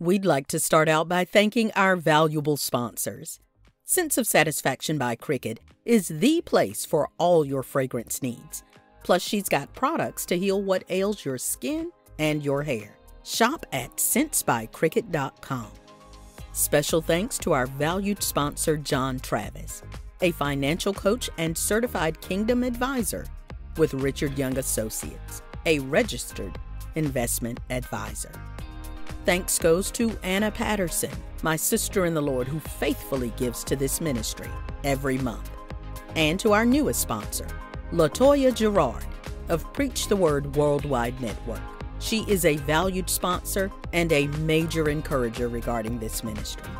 We'd like to start out by thanking our valuable sponsors. Sense of Satisfaction by Cricket is the place for all your fragrance needs. Plus, she's got products to heal what ails your skin and your hair. Shop at sensebycricket.com. Special thanks to our valued sponsor, John Travis, a financial coach and certified Kingdom advisor with Richard Young Associates, a registered investment advisor. Thanks goes to Anna Patterson, my sister in the Lord who faithfully gives to this ministry every month. And to our newest sponsor, LaToya Gerard of Preach the Word Worldwide Network. She is a valued sponsor and a major encourager regarding this ministry.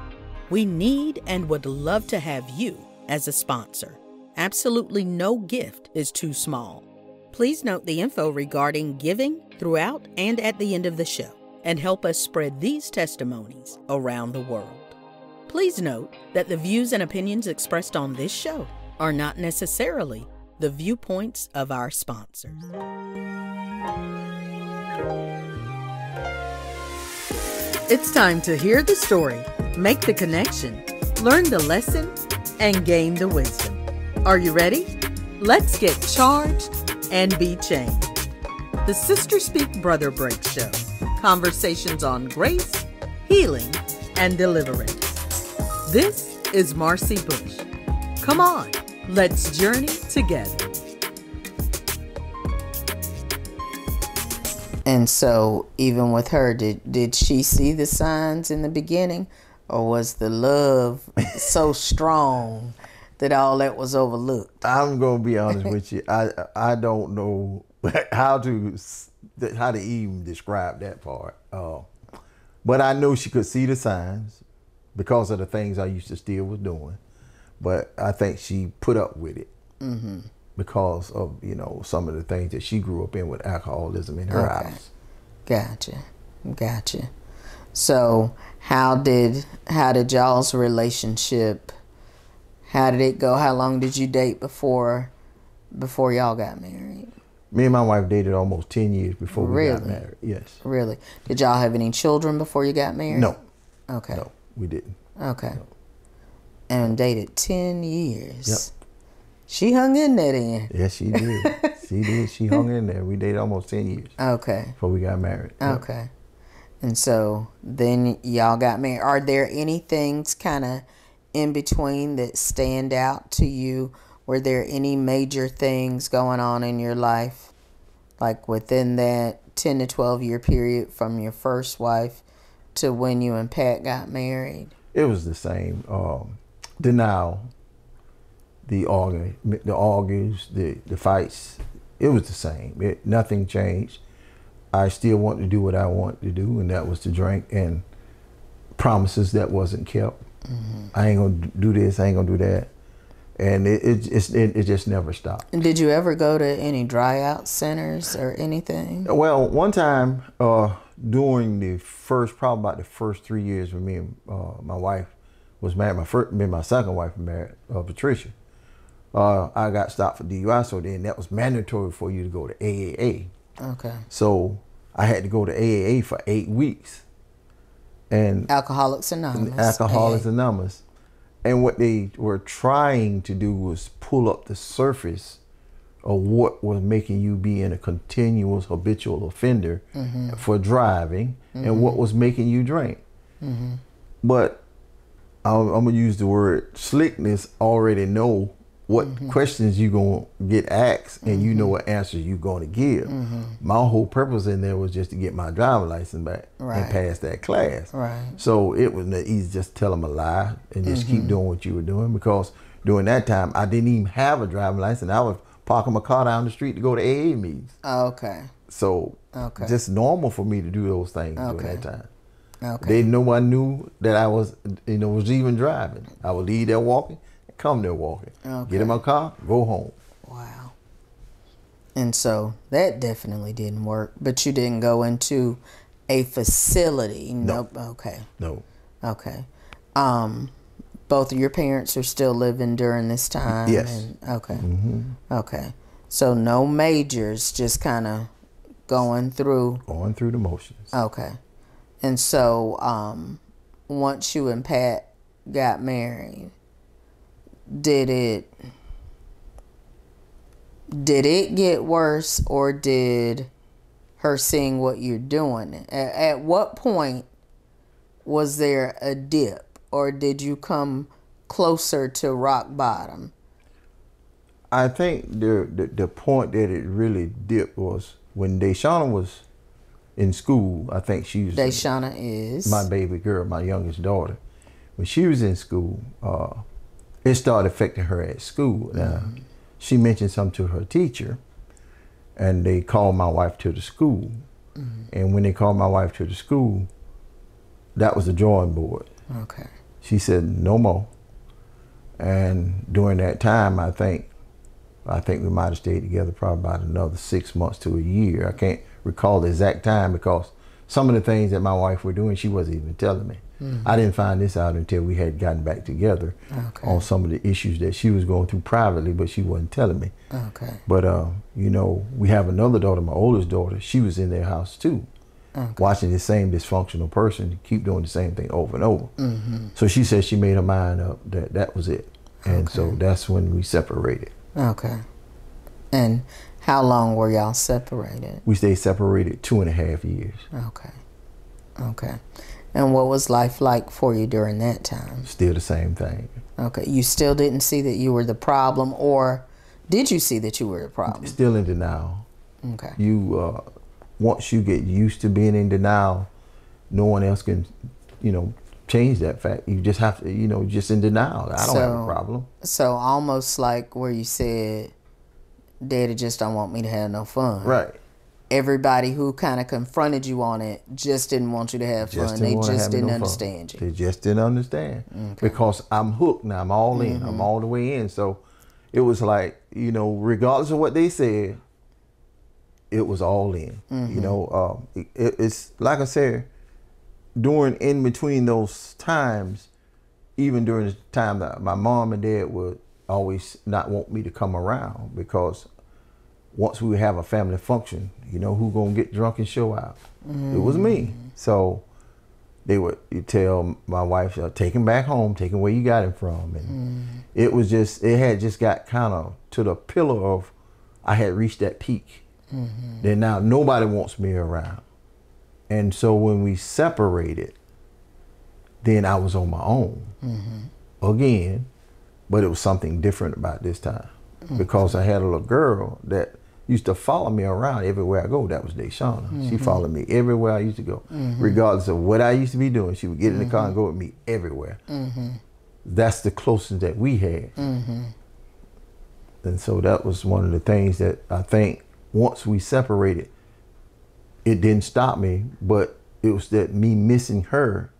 We need and would love to have you as a sponsor. Absolutely no gift is too small. Please note the info regarding giving throughout and at the end of the show, and help us spread these testimonies around the world. Please note that the views and opinions expressed on this show are not necessarily the viewpoints of our sponsors. It's time to hear the story, make the connection, learn the lesson, and gain the wisdom. Are you ready? Let's get charged and be changed. The Sister Speak Brother Break Show. Conversations on grace, healing, and deliverance. This is Marcy Bush. Come on, let's journey together. And so, even with her, did she see the signs in the beginning, or was the love so strong that all that was overlooked? I'm gonna be honest with you. I don't know how to even describe that part. But I know she could see the signs because of the things I used to still was doing. But I think she put up with it because of, some of the things that she grew up in with alcoholism in her house. Gotcha. So how did y'all's relationship, how did it go? How long did you date before y'all got married? Me and my wife dated almost 10 years before we got married. Yes. Really? Did y'all have any children before you got married? No. Okay. No, we didn't. Okay. No. And dated 10 years. Yep. She hung in there then. Yes, she did. She did. She hung in there. We dated almost 10 years. Okay. Before we got married. Okay. Yep. And so then y'all got married. Are there any things kind of in between that stand out to you? Were there any major things going on in your life, like within that 10 to 12 year period from your first wife to when you and Pat got married? It was the same. Denial, the argues, the fights. It was the same. Nothing changed. I still wanted to do what I wanted to do, and that was to drink, and promises that wasn't kept. I ain't gonna do this. I ain't gonna do that. And it just never stopped. And did you ever go to any dry out centers or anything? Well, one time during probably about the first 3 years when me and my wife was married, my second wife was married, Patricia, I got stopped for DUI, so then that was mandatory for you to go to AAA. Okay. So I had to go to AAA for 8 weeks. And Alcoholics Anonymous. Alcoholics Anonymous. And what they were trying to do was pull up the surface of what was making you be in a continuous habitual offender for driving and what was making you drink. But I'm going to use the word slickness, already know what questions you're going to get asked and you know what answers you're going to give. My whole purpose in there was just to get my driver's license back and pass that class. So it was easy just tell them a lie and just keep doing what you were doing, because during that time I didn't even have a driving license. I was parking my car down the street to go to AA meetings. So just normal for me to do those things during that time. No one knew that I was even driving. I would leave there walking, come there walking, get in my car, go home. Wow. And so that definitely didn't work. But you didn't go into a facility. No. Nope. Okay. No. Okay. Both of your parents are still living during this time? Yes. Okay. Okay. So no majors, just kind of going through the motions. Okay. And so once you and Pat got married, did it get worse, or did her seeing what you're doing? At what point was there a dip, or did you come closer to rock bottom? I think the point that it really dipped was when Deshauna was in school. I think she was Deshauna is my baby girl, my youngest daughter. When she was in school, it started affecting her at school. Now, she mentioned something to her teacher, and they called my wife to the school. And when they called my wife to the school, that was the drawing board. Okay. She said no more. And during that time, I think we might have stayed together probably about another 6 months to a year. I can't recall the exact time, because some of the things that my wife were doing, she wasn't even telling me. I didn't find this out until we had gotten back together on some of the issues that she was going through privately, but she wasn't telling me. Okay. But, you know, we have another daughter, my oldest daughter. She was in their house too, watching the same dysfunctional person keep doing the same thing over and over. So she said she made her mind up that that was it. And so that's when we separated. Okay. And how long were y'all separated? We stayed separated 2.5 years. Okay. Okay. And what was life like for you during that time? Still the same thing. Okay. You still didn't see that you were the problem, or did you see that you were the problem? Still in denial. Okay. You, once you get used to being in denial, no one else can, you know, change that fact. You just have to, you know, just in denial. I don't have a problem. So almost like where you said, Daddy just don't want me to have no fun. Right. Everybody who kind of confronted you on it just didn't want you to have fun. They just didn't understand you. They just didn't understand. Because I'm hooked now. I'm all in. I'm all the way in. So it was like, you know, regardless of what they said, it was all in. You know, it's like I said, during in between those times, even during the time that my mom and dad would always not want me to come around, because once we have a family function, you know, who gonna get drunk and show out? It was me. So they would tell my wife, take him back home, take him where you got him from. And it was just, it had just got kind of to the pillar of, I had reached that peak. Then now nobody wants me around. And so when we separated, then I was on my own again, but it was something different about this time, because I had a little girl that used to follow me around everywhere I go. That was Deshauna. She followed me everywhere I used to go, regardless of what I used to be doing. She would get in the car and go with me everywhere. That's the closest that we had. And so that was one of the things that I think once we separated, it didn't stop me, but it was that me missing her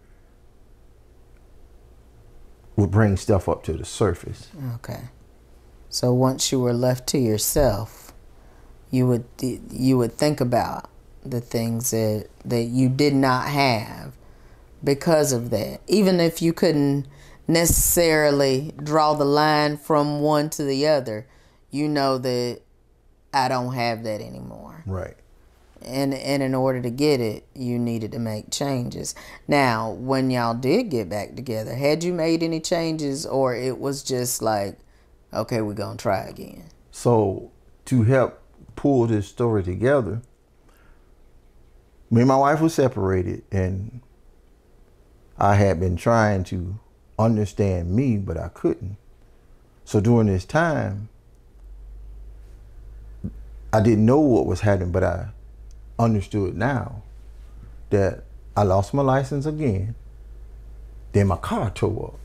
would bring stuff up to the surface. Okay. So once you were left to yourself, you would think about the things that you did not have because of that. Even if you couldn't necessarily draw the line from one to the other, you know that I don't have that anymore. Right. And in order to get it, you needed to make changes. Now, when y'all did get back together, had you made any changes, or it was just like, okay, we're going to try again? So to help pull this story together, me and my wife were separated, and I had been trying to understand me, but I couldn't. So during this time, I didn't know what was happening, but I understood now that I lost my license again. Then my car tore up.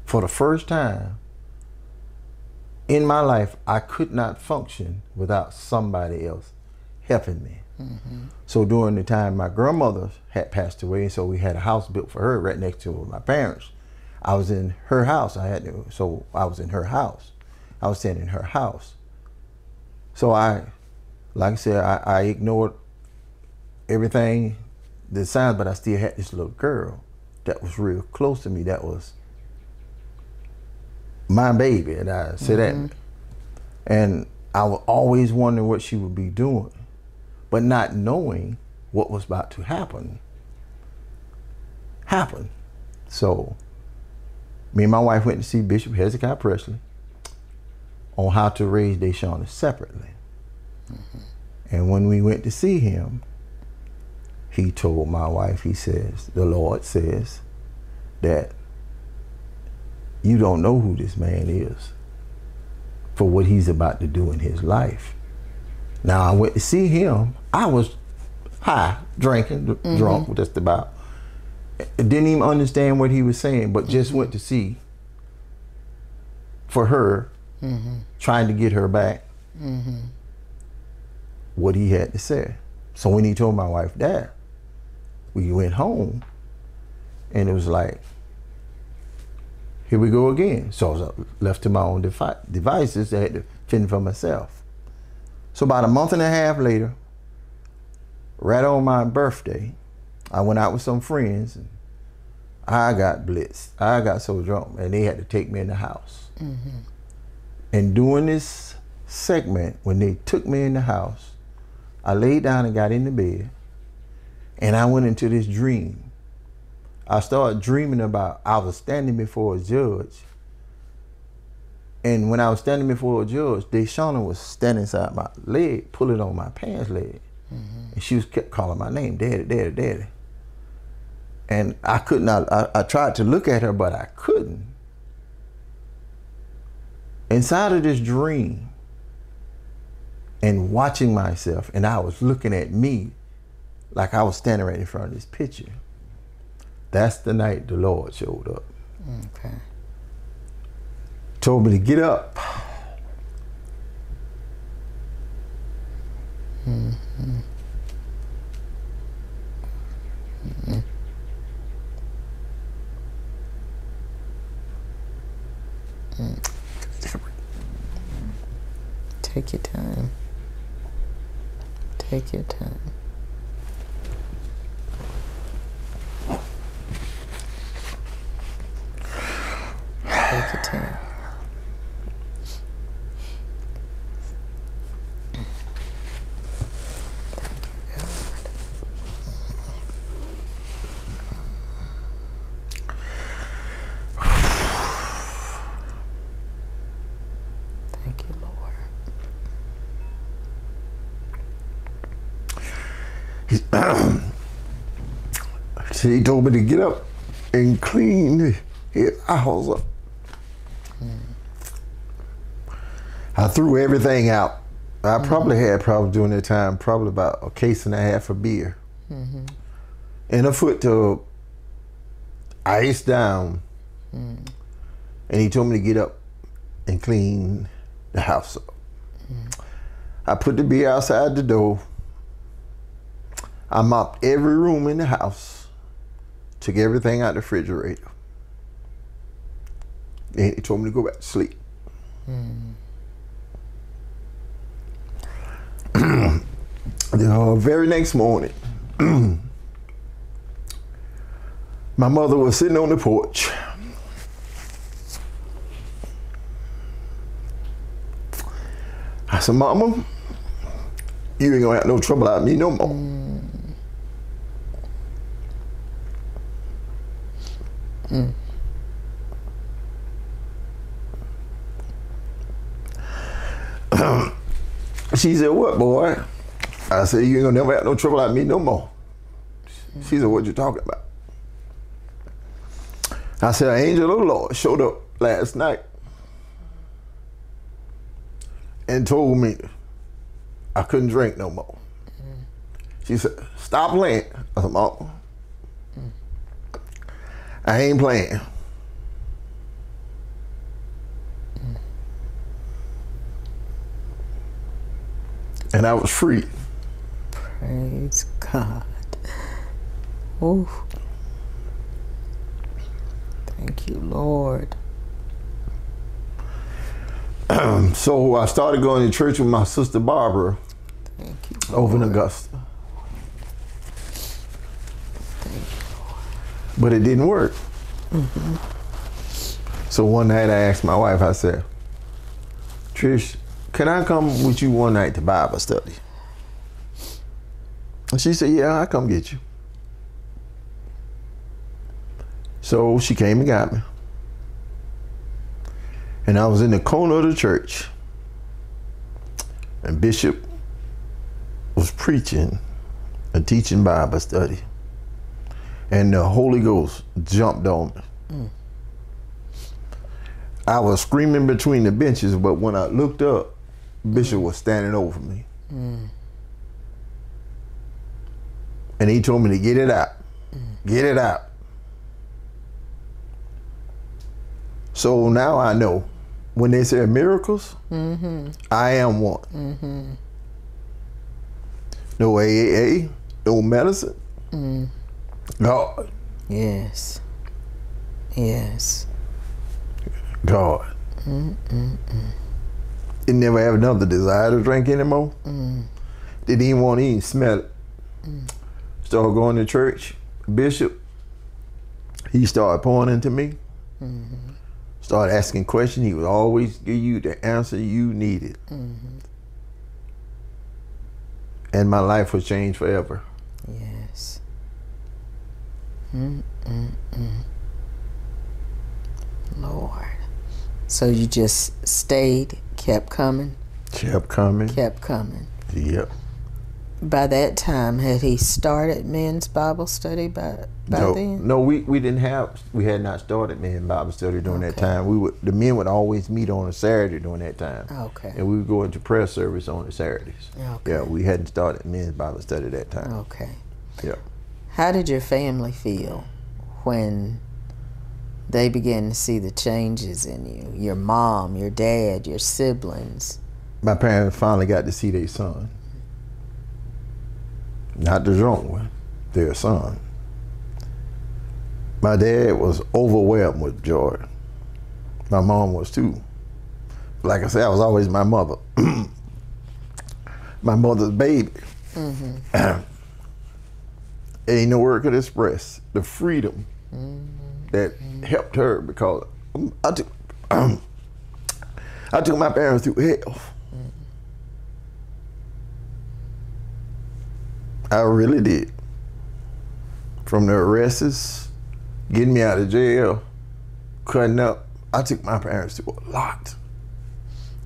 For the first time in my life, I could not function without somebody else helping me. So during the time my grandmother had passed away, so we had a house built for her right next to my parents. I was in her house. I was in her house. I was staying in her house. So like I said, I ignored everything, the signs, but I still had this little girl that was real close to me. That was my baby, and I said that. And I was always wondering what she would be doing, but not knowing what was about to happen. happened. So me and my wife went to see Bishop Hezekiah Presley on how to raise Deshauna separately. And when we went to see him, he told my wife, he says, the Lord says that you don't know who this man is for what he's about to do in his life. Now, I went to see him. I was high, drinking, drunk, just about. Didn't even understand what he was saying, but just went to see for her, trying to get her back, what he had to say. So when he told my wife that, we went home, and it was like, here we go again. So I was left to my own devices. I had to fend for myself. So about a month and a half later, right on my birthday, I went out with some friends, and I got blitzed. I got so drunk, and they had to take me in the house. And during this segment, when they took me in the house, I laid down and got in the bed, and I went into this dream. I started dreaming about, I was standing before a judge. And when I was standing before a judge, Deshauna was standing inside my leg, pulling on my pants leg. And she kept calling my name, Daddy, Daddy, Daddy. And I could not, I tried to look at her, but I couldn't. Inside of this dream, and watching myself, and I was looking at me like I was standing right in front of this picture. That's the night the Lord showed up. Okay. Told me to get up. Take your time. Take your time. Take your time. Thank you, Lord. He told me to get up and clean his house up. I threw everything out. I probably had during that time, probably about a case and a half of beer. And a foot tub, ice down. And he told me to get up and clean the house up. I put the beer outside the door. I mopped every room in the house. Took everything out the refrigerator. Then he told me to go back to sleep. The very next morning, my mother was sitting on the porch. I said, Mama, you ain't gonna have no trouble out of me no more. She said, what, boy? I said, you ain't gonna never have no trouble out of me no more. She said, what you talking about? I said, an angel of the Lord showed up last night and told me I couldn't drink no more. She said, stop playing. I said, Mama, I ain't playing. And I was free. Praise God. Ooh. Thank you, Lord. So I started going to church with my sister Barbara. Thank you, over in Augusta. Thank you, Lord. But it didn't work. So one night I asked my wife, I said, Trish, can I come with you one night to Bible study? And she said, yeah, I'll come get you. So she came and got me. And I was in the corner of the church. And Bishop was preaching and teaching Bible study. And the Holy Ghost jumped on me. I was screaming between the benches, but when I looked up, Bishop was standing over me. And he told me to get it out. Get it out. So now I know when they say miracles, I am one. No AAA, no medicine. God. Yes. Yes. God. Didn't never have another desire to drink anymore. Didn't even want to even smell it. Started going to church. Bishop, he started pouring into me. Started asking questions. He would always give you the answer you needed. And my life was changed forever. Yes. Lord. So you just stayed, kept coming? Kept coming. Kept coming. Yep. By that time, had he started men's Bible study by then? No, we had not started men's Bible study during that time. The men would always meet on a Saturday during that time. Okay. And we would go into prayer service on the Saturdays. Okay. Yeah, we hadn't started men's Bible study that time. Okay. Yeah. How did your family feel when they began to see the changes in you? Your mom, your dad, your siblings? My parents finally got to see their son. Not the drunk one, their son. My dad was overwhelmed with joy. My mom was too. Like I said, I was always my mother. My mother's baby. Ain't no word could express the freedom that helped her, because I took my parents through hell. I really did. From the arrests, getting me out of jail, cutting up, I took my parents through a lot.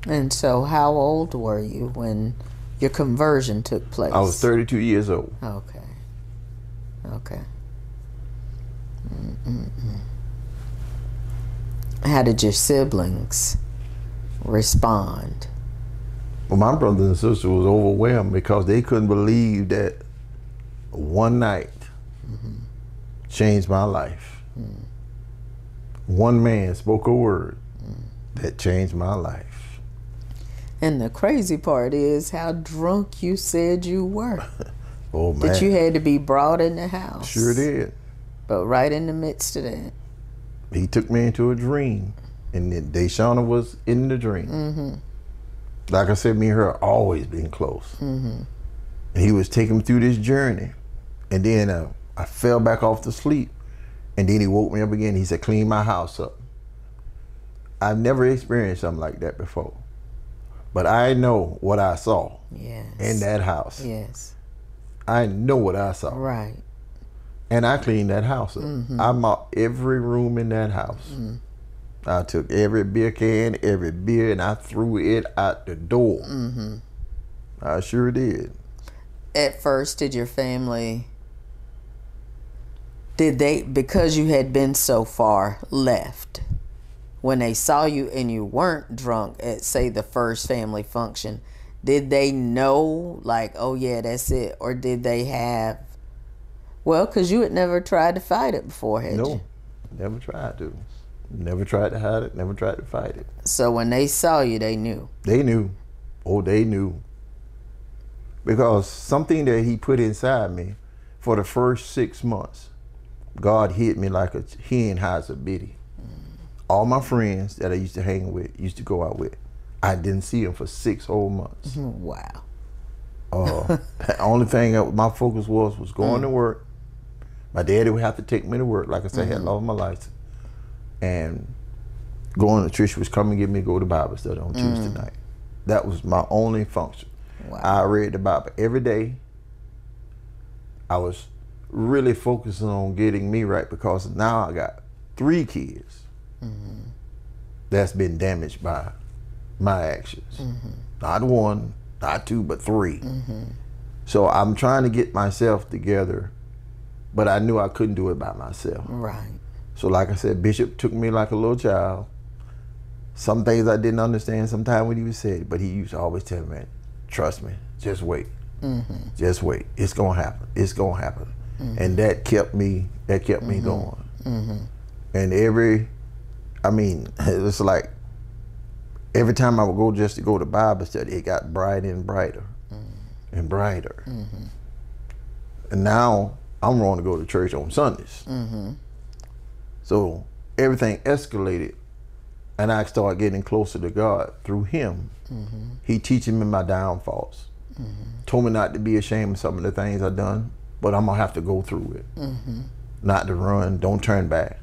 And so how old were you when your conversion took place? I was 32 years old. Okay. Okay. How did your siblings respond? Well, my brother and sister was overwhelmed because they couldn't believe that one night changed my life. One man spoke a word that changed my life. And the crazy part is how drunk you said you were. Oh, man. That you had to be brought in the house. Sure did. But right in the midst of that. He took me into a dream, and then Deshauna was in the dream. Like I said, me and her always been close. And he was taking me through this journey. And then I fell back off to sleep. And then he woke me up again. He said, clean my house up. I've never experienced something like that before. But I know what I saw in that house. Yes. I know what I saw. Right. And I cleaned that house up. I mopped every room in that house. I took every beer can, every beer, and I threw it out the door. I sure did. At first, did your family, because you had been so far left, when they saw you and you weren't drunk at, say, the first family function, did they know, like, oh yeah, that's it? Or did they have, well, because you had never tried to fight it before, had you? No, never tried to. Never tried to hide it, never tried to fight it. So when they saw you, they knew? They knew. Oh, they knew. Because something that he put inside me for the first 6 months, God hit me like a hen hides a biddy. All my friends that I used to hang with, used to go out with, I didn't see them for 6 whole months. Wow. The only thing my focus was going to work. My daddy would have to take me to work. Like I said, I had lost my license. And going to church was come and get me to go to Bible study on Tuesday night. That was my only function. Wow. I read the Bible every day. I was really focusing on getting me right, because now I got 3 kids that's been damaged by my actions. Not 1, not 2, but 3. So I'm trying to get myself together, but I knew I couldn't do it by myself. Right. So like I said, Bishop took me like a little child. Some things I didn't understand sometimes when he was said, but he used to always tell me, trust me, just wait. Just wait. It's gonna happen. It's gonna happen. And that kept me going. And it was like every time I would go just to go to Bible study, it got brighter and brighter and brighter. And now I'm going to go to church on Sundays. So everything escalated, and I started getting closer to God through him. He teaching me my downfalls. Told me not to be ashamed of some of the things I've done, but I'm going to have to go through it. Not to run, don't turn back.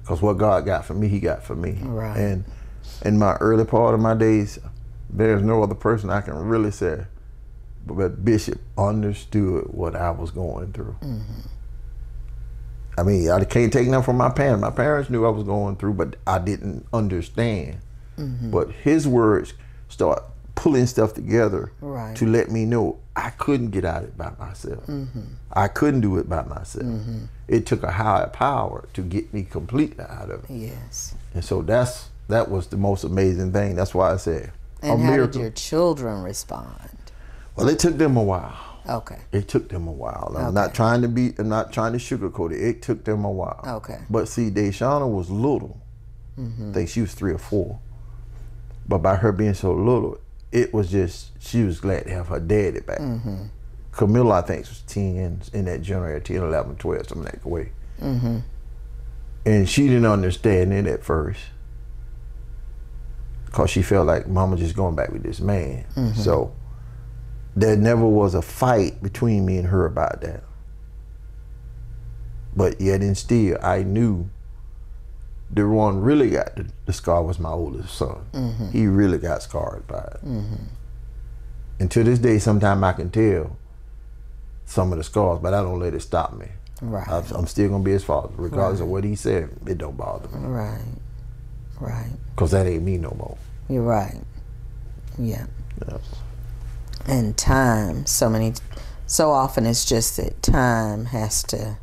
Because what God got for me, he got for me. Right. And in my early part of my days, there's no other person I can really say, but Bishop understood what I was going through. I mean, I can't take nothing from my parents. My parents knew I was going through, but I didn't understand. But his words start pulling stuff together to let me know I couldn't get out of it by myself. I couldn't do it by myself. It took a higher power to get me completely out of it. Yes. And so that was the most amazing thing. That's why I said and how did your children respond? Well, it took them a while. Okay. It took them a while. I'm not trying to sugarcoat it. It took them a while. Okay. But see, Deshauna was little. I think she was 3 or 4. But by her being so little, it was just, she was glad to have her daddy back. Camilla, I think, was 10 in that generation, 10, 11, 12, something like that way. And she didn't understand it at first, because she felt like mama just going back with this man. So there never was a fight between me and her about that. But yet and still, I knew the one really got the scar was my oldest son. He really got scarred by it. And to this day, sometimes I can tell some of the scars, but I don't let it stop me. Right. I'm still going to be his father. Regardless of what he said, it don't bother me. Right. Right. Because that ain't me no more. You're right. Yeah. And time, so often it's just that time has to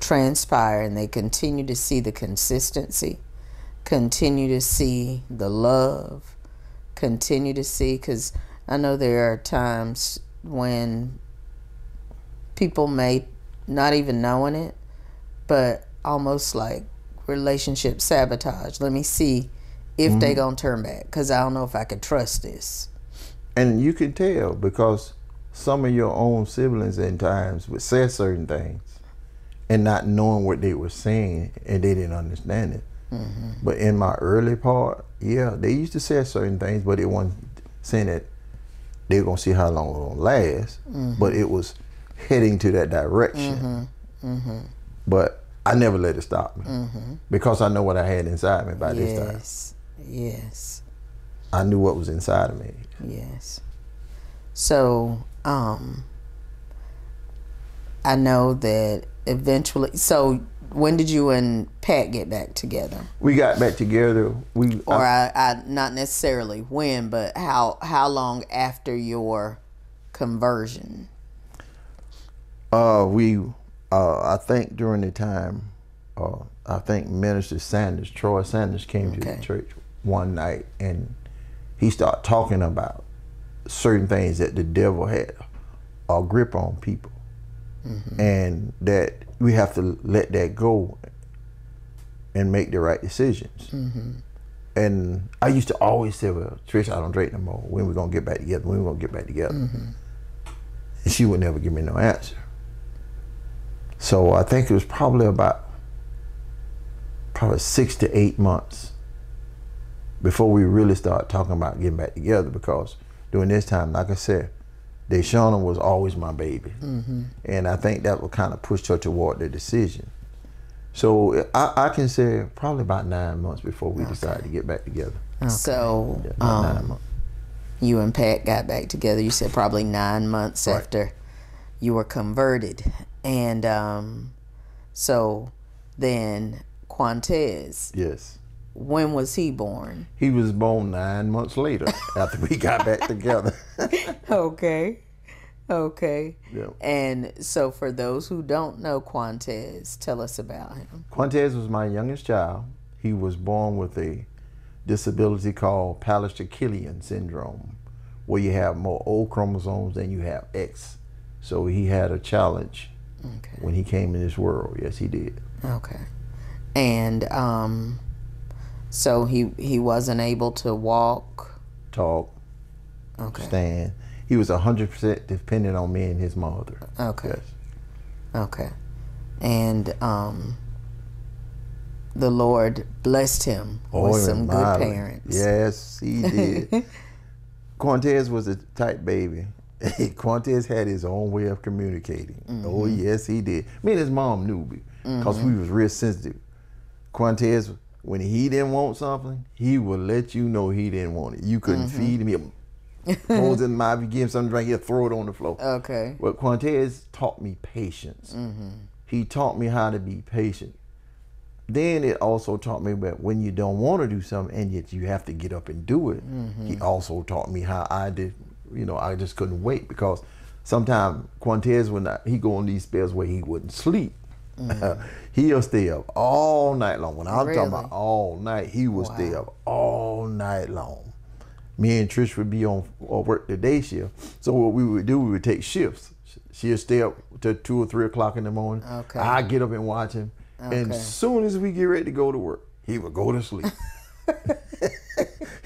transpire, and they continue to see the consistency, continue to see the love, continue to see, because I know there are times when people may not even knowing it, but almost like relationship sabotage. Let me see if they gonna turn back, because I don't know if I can trust this. And you can tell, because some of your own siblings at times would say certain things and not knowing what they were saying, and they didn't understand it. But in my early part, they used to say certain things, but it wasn't saying that they were gonna see how long it was gonna last. But it was heading to that direction. But I never let it stop me, because I know what I had inside me by this time. Yes. I knew what was inside of me. Yes. So, I know that eventually, so when did you and Pat get back together? We got back together. I not necessarily when, but how long after your conversion? I think during the time, I think Minister Sanders, Troy Sanders, came to the church one night, and he started talking about certain things that the devil had a grip on people, and that we have to let that go and make the right decisions. And I used to always say, well, Trish, I don't drink no more. When we gonna get back together? When we gonna get back together? And she would never give me no answer. So I think it was probably 6 to 8 months before we really started talking about getting back together, because during this time, like I said, Deshauna was always my baby. And I think that would kind of push her toward the decision. So I can say probably about 9 months before we decided to get back together. So 9 months. You and Pat got back together, you said probably 9 months after you were converted. And so then Quantez. Yes. When was he born? He was born 9 months later after we got back together. Okay. Okay. Yep. And so for those who don't know Quantez, tell us about him. Quantez was my youngest child. He was born with a disability called Pallister-Killian syndrome, where you have more O chromosomes than you have X. So he had a challenge when he came in this world. Yes, he did. Okay. And so he wasn't able to walk, talk, stand. He was 100% dependent on me and his mother. Okay. Yes. Okay. And the Lord blessed him with some good parents. Yes, he did. Quantez was a type baby. Quantez had his own way of communicating. Oh, yes, he did. Me and his mom knew because we was real sensitive. Quantez, when he didn't want something, he would let you know he didn't want it. You couldn't feed him. Close his mouth, you give him something right here, throw it on the floor. Okay. But Quantez taught me patience. He taught me how to be patient. Then it also taught me that when you don't want to do something and yet you have to get up and do it. He also taught me how I did, I just couldn't wait, because sometimes Quantez, when he go on these spells where he wouldn't sleep, he'll stay up all night long. When I'm talking about all night, he would stay up all night long. Me and Trish would be on work the day shift. So what we would do, we would take shifts. She'll stay up till 2 or 3 o'clock in the morning. Okay. I get up and watch him. And as soon as we get ready to go to work, he would go to sleep.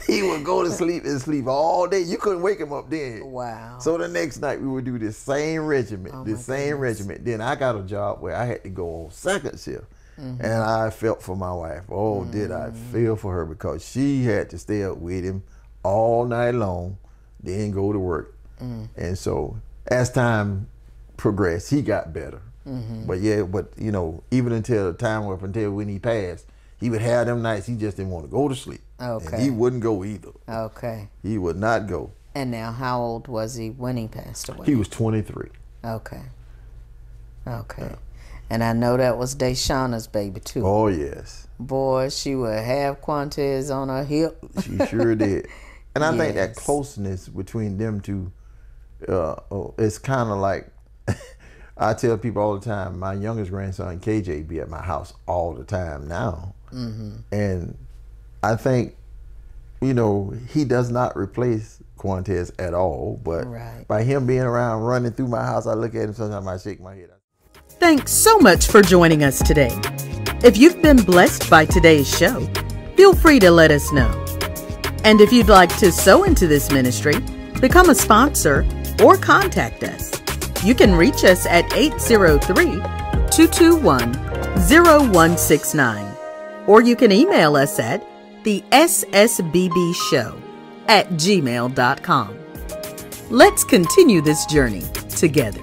He would go to sleep and sleep all day. You couldn't wake him up then. Wow. So the next night we would do the same regiment, Then I got a job where I had to go on second shift. And I felt for my wife. Oh, did I feel for her, because she had to stay up with him all night long, then go to work. And so as time progressed, he got better. But even until the time until when he passed, he would have them nights he just didn't want to go to sleep. Okay. And he wouldn't go either. Okay. He would not go. And now, how old was he when he passed away? He was 23. Okay. Okay. Yeah. And I know that was Deshauna's baby too. Oh yes. Boy, she would have Quantez on her hip. She sure did. And I think that closeness between them two, it's kind of like, I tell people all the time, my youngest grandson, KJ, be at my house all the time now. And I think, he does not replace Quantez at all. But by him being around, running through my house, I look at him, sometimes I shake my head. Thanks so much for joining us today. If you've been blessed by today's show, feel free to let us know. And if you'd like to sow into this ministry, become a sponsor, or contact us, you can reach us at 803-221-0169. Or you can email us at thessbbshow@gmail.com. Let's continue this journey together.